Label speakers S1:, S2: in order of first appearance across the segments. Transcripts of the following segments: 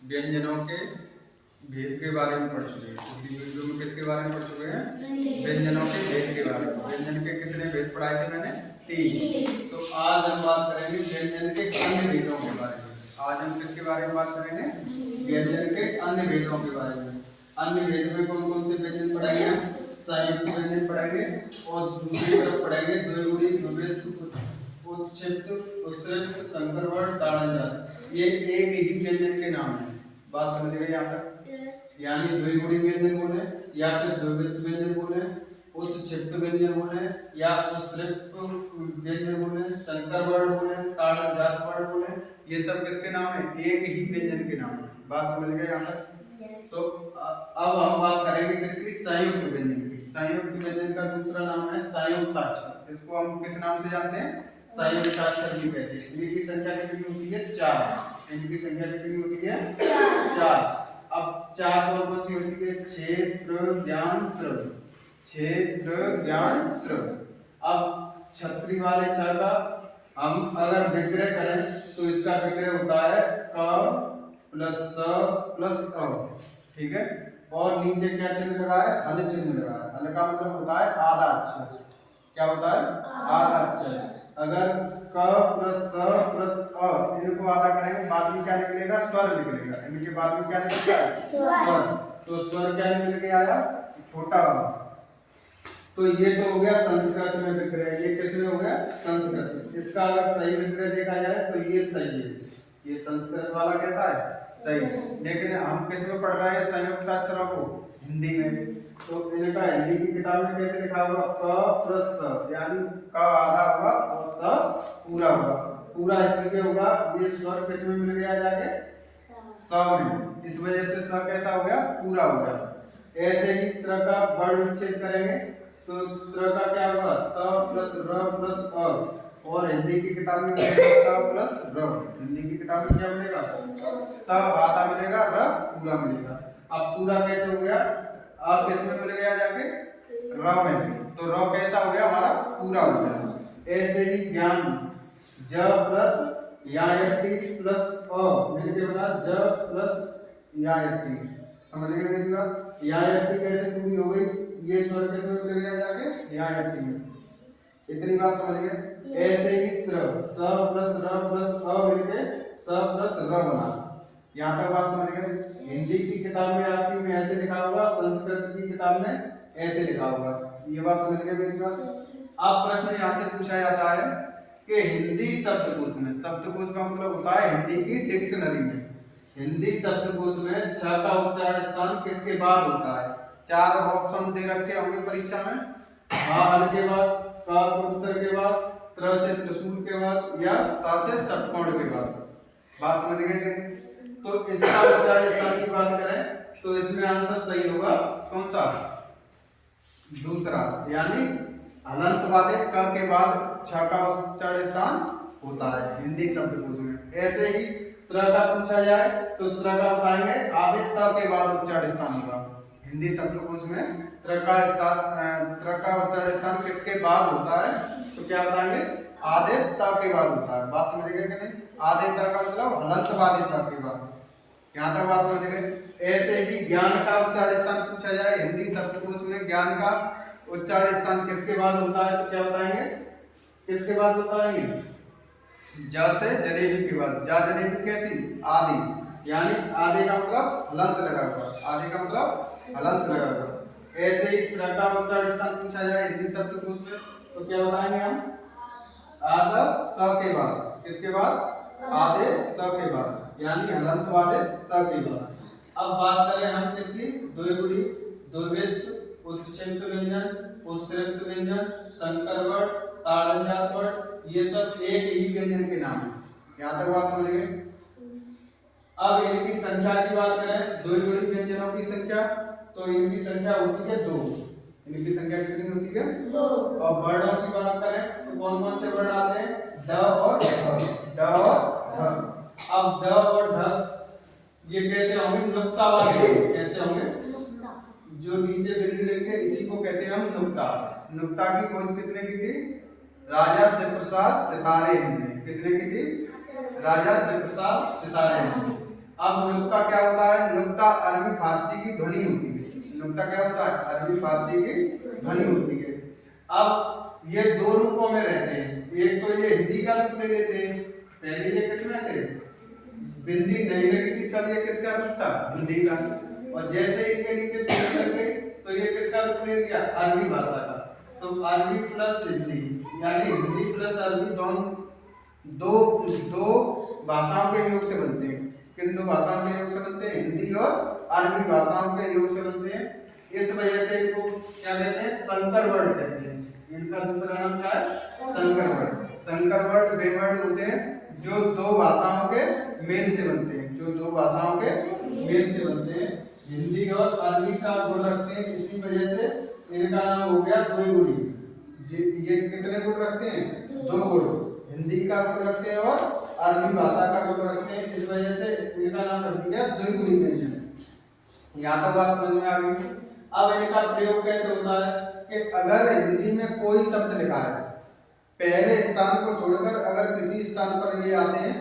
S1: व्यंजनों के भेद के बारे में पढ़ चुके हैं। पिछली वीडियो में किसके बारे में पढ़ चुके हैं? व्यंजनों के भेद के बारे में। व्यंजन के कितने भेद पढ़ाए थे मैंने? 3। तो आज हम बात करेंगे व्यंजन के अन्य भेदों के बारे में। आज हम किसके बारे में बात करेंगे? व्यंजन के अन्य भेदों के बारे में। अन्य भेद में कौन कौन से व्यंजन पढ़ेंगे? संयुक्त व्यंजन पढ़ेंगे और दूसरी तरफ पढ़ेंगे द्विगुणी, द्विविध, उत्क्षिप्त, उत्सृक्त, संकरवर्ण, ताड़नजात। ये एक ही व्यंजन के नाम है। बात समझ गए यहाँ तक? यानी द्विगुणी व्यंजन बोले या फिर द्विविध व्यंजन बोले, उत्क्षिप्त व्यंजन बोले या उत्सृक्त व्यंजन बोले, संकरवर्ण बोले, ताड़नजात वर्ण बोले, ये सब किसके नाम है? एक ही व्यंजन के नाम है। बात समझ गए यहाँ तक? तो अब हम बात करेंगे किसकी? संयुक्त व्यंजन की। संयुक्त व्यंजन का दूसरा नाम है संयुक्ताक्षर। इसको हम किस नाम से जानते हैं? संयुक्ताक्षर भी कहते हैं। इनकी संख्या कितनी होती है? 4। इनकी संख्या कितनी होती है? 4। अब 4 कौन कौन सी होती है? क्षेत्र, ज्ञान, श्रव। क्षेत्र, ज्ञान, श्रव। अब छतरी वाले च का हम अगर विग्रह करें तो इसका विग्रह होता है क प्लस स प्लस अ। ठीक है। और नीचे क्या चिन्ह लगा है? हल चिन्ह लगा है। हल का मतलब होता है आधा अक्षर। क्या होता है? आधा अक्षर। अगर क प्लस स प्लस अ इनको आधा करेंगे बाद में क्या निकलेगा? स्वर निकलेगा। इनके बाद में क्या निकलेगा? स्वर। तो स्वर क्या निकल के आया? छोटा। तो ये तो हो गया संस्कृत में विग्रह। ये किसमें हो गया? संस्कृत। इसका अगर सही विग्रह देखा जाए तो ये सही है। ये संस्कृत वाला कैसा है? सही। लेकिन हम किस में पढ़ रहे हैं संयुक्ताक्षरों को? हिंदी में। तो इनका हिंदी की किताब में कैसे लिखा होगा? क प्लस स, यानी क आधा होगा और स पूरा होगा। पूरा इसलिए होगा ये स्वर किस में मिल गया जाके? स में। इस वजह से स कैसा हो गया? पूरा हो गया। ऐसे ही त्र का वर्ण विच्छेद करेंगे तो त्र का क्या होगा? त प्लस र प्लस अ। और हिंदी की किताब में मिलेगा त प्लस र। हिंदी की किताब में क्या मिलेगा? त आधा मिलेगा, र पूरा मिलेगा। अब पूरा कैसे हो गया? अब किस में मिल गया जाके? र में। तो र कैसा हो गया? हमारा पूरा हो गया। ऐसे ही ज्ञान, ज प्लस यायटी प्लस अ मिलके बना ज प्लस यायटी। समझ गए मेरी बात? यायटी कैसे पूरी हो गई? ये स्वर किस में मिल गया जाके? यायटी में। इतनी बात समझ गए? ऐसे ही स्र, स प्लस र प्लस अ मिलके स प्लस र बना। यहाँ तक बात समझ गए? हिंदी की किताब में आपकी में ऐसे लिखा होगा, संस्कृत की किताब में ऐसे लिखा होगा। ये बात समझ गए मेरी बात? अब प्रश्न यहाँ से पूछा जाता है कि हिंदी शब्दकोश में, शब्दकोश का मतलब होता है हिंदी की डिक्शनरी में, हिंदी शब्दकोश में छ का उच्चारण स्थान किसके बाद होता है? 4 ऑप्शन दे रखे होंगे परीक्षा में। हल के बाद, क उत्तर के बाद, त्र से त्रिशूल के बाद या सा से षटकोण के बाद। बात समझ गए कि नहीं? तो इसका उच्चारण स्थान की बात करें तो इसमें आंसर सही होगा कौन सा? दूसरा, यानी हलंत वाले क के बाद छ का उच्चारण स्थान होता है हिंदी शब्दकोश में। ऐसे ही त्र का पूछा जाए तो त्र का बताएंगे आधे त के बाद उच्चारण स्थान होगा हिंदी शब्दकोश में। त्र का उच्चारण स्थान किसके बाद होता है? तो क्या बताएंगे? आधे त के बाद होता है। बात समझ गए कि नहीं? आधे त का मतलब हलंत वाले त के बाद। यहाँ तक बात समझ गए? ऐसे ही ज्ञान का उच्चारण स्थान पूछा जाए हिंदी शब्दकोश में, ज्ञान का उच्चारण स्थान किसके बाद होता है? तो क्या बताएंगे? किसके बाद बताएंगे? ज से जलेबी के बाद। जा जलेबी कैसी? आधी, यानी आधे का मतलब हलंत लगा हुआ। आधे का मतलब हलंत लगा हुआ। ऐसे ही श्र का उच्चारण स्थान पूछा जाए हिंदी शब्दकोश में तो क्या बताएंगे हम? आधा स के बाद। किसके बाद? आधे स के बाद, यानी हलंत वाले स के बाद। अब बात करें हम किसकी? द्विगुणी, द्विविध, उत्क्षिप्त व्यंजन, उत्सृक्त व्यंजन, संकर वर्ण, ताड़नजात वर्ण, ये सब एक ही व्यंजन के नाम है। यहाँ तक बात समझ गए? अब इनकी संख्या की बात करें, द्विगुणी व्यंजनों की संख्या, तो इनकी संख्या होती है 2। इनकी संख्या कितनी होती है? 2। और वर्णों की बात करें तो कौन कौन से वर्ण आते हैं? ड और ध। ड और ध। अब ड और ध ये कैसे होंगे? नुक्ता वाले। कैसे होंगे? जो नीचे बिंदु लेंगे इसी को कहते हैं हम नुक्ता। नुक्ता की खोज किसने की थी? राजा शिवप्रसाद सितारे ने। किसने की थी? राजा शिवप्रसाद सितारे ने। अब नुक्ता क्या होता है? नुक्ता अरबी फारसी की ध्वनि होती है। नुक्ता क्या होता है? अरबी फारसी की ध्वनि होती है। अब ये दो रूपों में रहते हैं, एक तो ये हिंदी का रूप ले लेते हैं। पहले ये किस में थे? बिंदी नहीं लगी थी, कल ये किसका रूप था? हिंदी का। और जैसे इनके नीचे बिंदी लग गई तो ये किसका रूप ले लिया? अरबी भाषा का। तो अरबी प्लस हिंदी, यानी हिंदी प्लस अरबी दोनों दो भाषाओं के योग से बनते हैं। किन दो भाषाओं के योग से बनते हैं? हिंदी और अरबी भाषाओं के योग से बनते हैं। इस वजह से इनको क्या कहते हैं? संकर वर्ड कहते हैं। इनका दूसरा नाम क्या है? संकर वर्ड। संकर वर्ड वे वर्ड होते हैं जो दो भाषाओं के मेल से बनते हैं, जो दो भाषाओं के मेल से बनते हैं। हिंदी और अरबी का गुण रखते हैं, इसी वजह से इनका नाम हो गया द्विगुणी। ये कितने गुण रखते हैं? दो गुण। हिंदी का गुण रखते हैं और अरबी भाषा का गुण रखते हैं, इस वजह से इनका नाम रख दिया द्विगुणी व्यंजन। यहाँ तक बात समझ में आ गई। अब इनका प्रयोग कैसे होता है कि अगर हिंदी में कोई शब्द लिखा है, पहले स्थान को छोड़कर अगर किसी स्थान पर ये आते हैं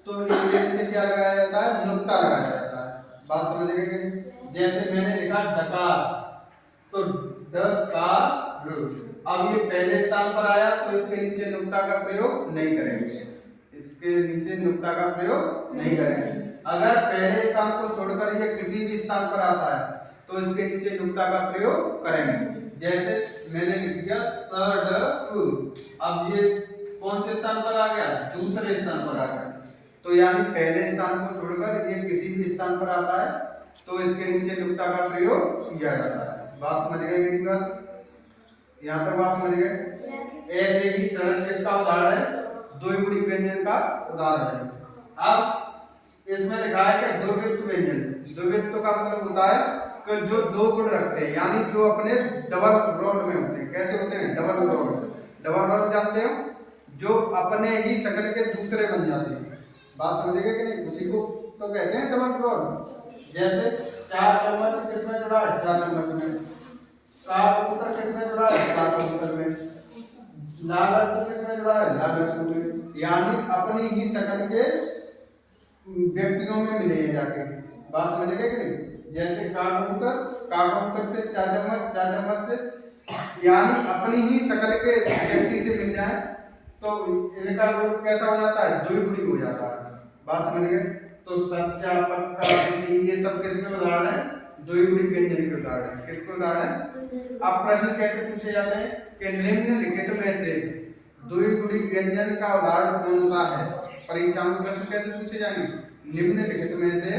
S1: तो इनके नीचे क्या लगाया जाता है? नुक्ता लगाया जाता है। बात समझ गए? जैसे मैंने लिखा डकार, तो डकार। अब ये पहले स्थान पर आया तो इसके नीचे नुक्ता का प्रयोग नहीं करेंगे, इसके नीचे नुक्ता का प्रयोग नहीं करेंगे। अगर पहले स्थान को छोड़कर ये किसी भी स्थान पर आता है तो इसके नीचे नुक्ता का प्रयोग करेंगे। जैसे मैंने लिख दिया सड़क, अब ये कौन से स्थान पर आ गया? दूसरे स्थान पर आ गया। तो यानी पहले स्थान को छोड़कर ये किसी भी स्थान पर आता है तो इसके नीचे नुक्ता का प्रयोग किया जाता है। बात समझ गए मेरी बात? यहाँ तक बात समझ गए? ऐसे ही सड़क किसका उदाहरण है? द्विगुणी व्यंजन का उदाहरण है। अब इसमें लिखा है कि द्विवित्त व्यंजन। द्विवित्त का मतलब होता है कि जो दो गुण रखते हैं, यानी जो अपने डबल रोल में होते हैं। कैसे होते हैं? Double role. डबल रोल जानते हो? जो अपने ही शक्ल के दूसरे बन जाते हैं। बात समझेगा कि नहीं? उसी को तो कहते हैं डबल रोल। जैसे 4 चम्मच किसमें जुड़ा है? 4 चम्मच में। का कबूतर किसमें जुड़ा है? का कबूतर में। लाल लड्डू किसमें जुड़ा है? लाल लड्डू में। यानी अपनी ही शक्ल के व्यक्तियों में मिले हैं जाके। बात समझेगा कि नहीं? जैसे का कबूतर से 4 चम्मच, 4 चम्मच से, यानी अपनी ही शक्ल के व्यक्ति से मिल जाए तो इनका गुण कैसा हो जाता है? द्विगुणी हो जाता है। बात समझ गए? तो सच्चा, पक्का, ये सब किसके उदाहरण है? द्विगुणी व्यंजन के उदाहरण है। किसके उदाहरण है? अब प्रश्न कैसे पूछे जाते हैं कि निम्नलिखित में से द्विगुणी व्यंजन का उदाहरण कौन सा है? परीक्षा में प्रश्न कैसे पूछे जाएंगे? निम्नलिखित में से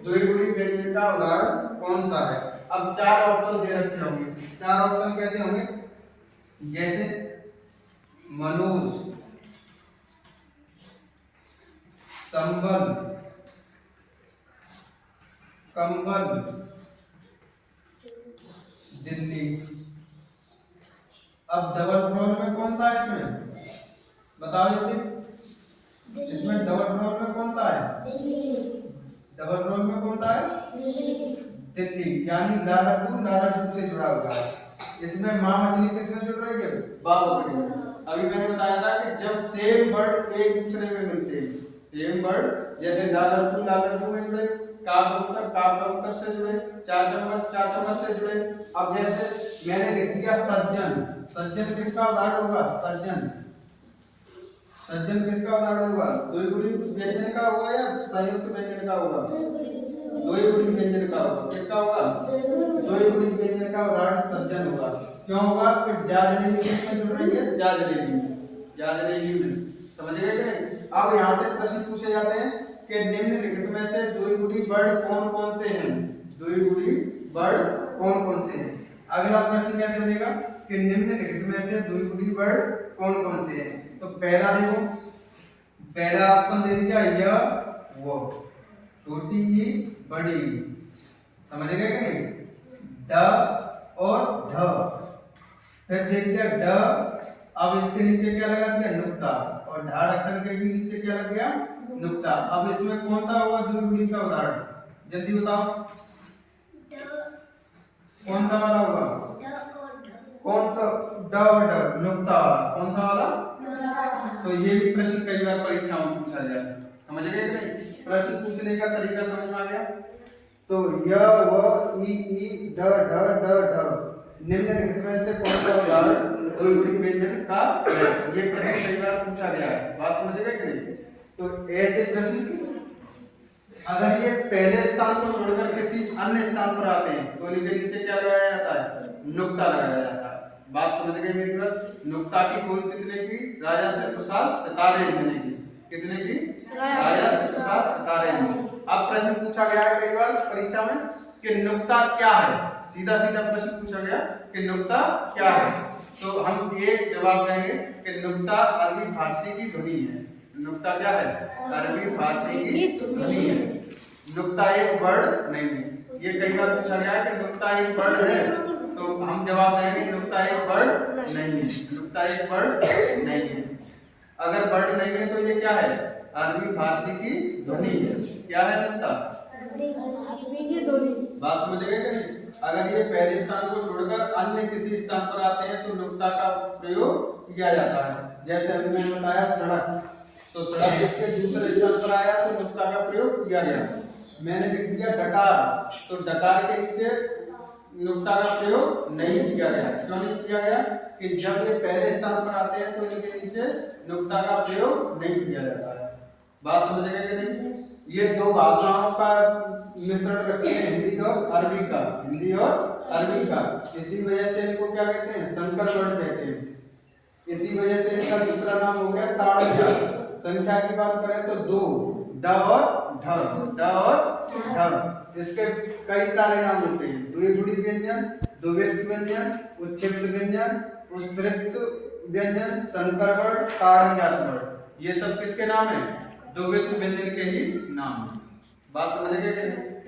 S1: द्विगुणी व्यंजन का उदाहरण कौन सा है? अब 4 ऑप्शन दे रखे होंगे। 4 ऑप्शन कैसे होंगे? जैसे मनोज, संबल, कंबल, दिल्ली। अब डबल रोल में कौन सा है? इसमें बताओ जल्दी। इसमें डबल रोल में कौन सा है? डबल रोल में कौन सा है? दिल्ली। यानी लाल लड्डू से जुड़ा हुआ है। इसमें माँ मछली किसमें जुड़ रही है? बा बकरी। अभी मैंने बताया था कि जब सेम वर्ड एक दूसरे में मिलते हैं, सेम वर्ड, जैसे लाल लड्डू में जुड़े, का कबूतर से जुड़े, 4 चम्मच से जुड़े। अब जैसे मैंने लिख दिया सज्जन, सज्जन किसका उदाहरण होगा? सज्जन किसका उदाहरण होगा? द्विगुणी व्यंजन का होगा या संयुक्त व्यंजन का होगा? द्विगुणी व्यंजन का होगा। किसका होगा? द्विगुणी व्यंजन का उदाहरण सज्जन होगा। क्यों होगा? कि जाजलेबी किसमें जुड़ रही है? जाजलेबी में। समझ गए कि नहीं? अब यहाँ से प्रश्न पूछे जाते हैं कि निम्नलिखित में से द्विगुणी वर्ड कौन कौन से हैं? द्विगुणी वर्ड कौन कौन से हैं? अगला प्रश्न कैसे बनेगा कि निम्नलिखित में से द्विगुणी वर्ड कौन कौन से हैं? तो पहला देखो, पहला ऑप्शन दे दिया यह वो, छोटी ही बड़ी। समझ गए कि नहीं? ड और ढ। फिर देख दिया ड, अब इसके नीचे क्या लगा दिया? नुक्ता। और ढाड़ अक्षर के भी नीचे क्या लग गया? नुक्ता। अब इसमें कौन सा होगा द्विगुणी का उदाहरण? जल्दी बताओ, कौन सा वाला होगा? कौन सा? ड और ढ, नुक्ता वाला। कौन सा वाला? तो ये भी प्रश्न कई बार परीक्षा में पूछा जाए। समझ गए कि नहीं? प्रश्न पूछने का तरीका समझ में आ गया? तो य व ई ड ढ ड ढ निम्नलिखित में से कौन सा उदाहरण द्विगुणित व्यंजन का है? ये प्रश्न कई बार पूछा गया है, बात समझ गए कि नहीं? तो ऐसे प्रश्न अगर ये पहले स्थान को छोड़कर किसी अन्य स्थान पर आते हैं तो इनके नीचे क्या लगाया जाता है? नुक्ता लगाया जाता है। बात समझ गए मेरी बात? नुक्ता की खोज किसने की? राजा शिवप्रसाद सितारेंद्र ने की। किसने की? राजा शिवप्रसाद सितारेंद्र। अब प्रश्न पूछा गया है कई बार परीक्षा में कि नुक्ता क्या है? सीधा सीधा प्रश्न पूछा गया कि नुक्ता क्या है? तो हम एक जवाब देंगे कि नुक्ता अरबी फारसी की ध्वनि है। नुक्ता क्या है? अरबी फारसी की ध्वनि है। नुक्ता एक वर्ड नहीं है। ये कई बार पूछा गया है कि नुक्ता एक वर्ड है, तो हम जवाब देंगे नुक्ता एक वर्ड नहीं है। नुक्ता एक वर्ड नहीं है। अगर वर्ड नहीं है तो ये क्या है? अरबी फारसी की ध्वनि है। क्या है नुक्ता? बात समझ गए कि नहीं? अगर ये पहले स्थान को छोड़कर अन्य किसी स्थान पर आते हैं तो नुक्ता का प्रयोग किया जाता है। जैसे अभी मैंने बताया सड़क, तो सड़क के दूसरे स्थान पर आया तो नुक्ता का प्रयोग किया गया। मैंने लिख दिया डकार, तो डकार के नीचे नुक्ता का प्रयोग नहीं किया गया। क्यों नहीं किया गया? कि जब ये पहले स्थान पर आते हैं तो इनके नीचे नुक्ता का प्रयोग नहीं किया जाता है। बात समझ गए कि नहीं? ये दो भाषाओं का मिश्रण रखते हैं, हिंदी और अरबी का। हिंदी और अरबी का, इसी वजह से इनको क्या कहते हैं? संकर वर्ण कहते हैं। इसी वजह से इसका दूसरा नाम हो गया ताड़न्या। संख्या की बात करें तो दो, ड और ढ, ड और ढ। इसके कई सारे नाम होते हैं। द्विगुणित व्यंजन, द्विविध व्यंजन, उच्छिष्ट व्यंजन, उत्तरिक्त व्यंजन, संकर वर्ण, ताड़न्यात वर्ण। ये सब किसके नाम है? द्विविध व्यंजन के ही नाम है। बात समझ गए?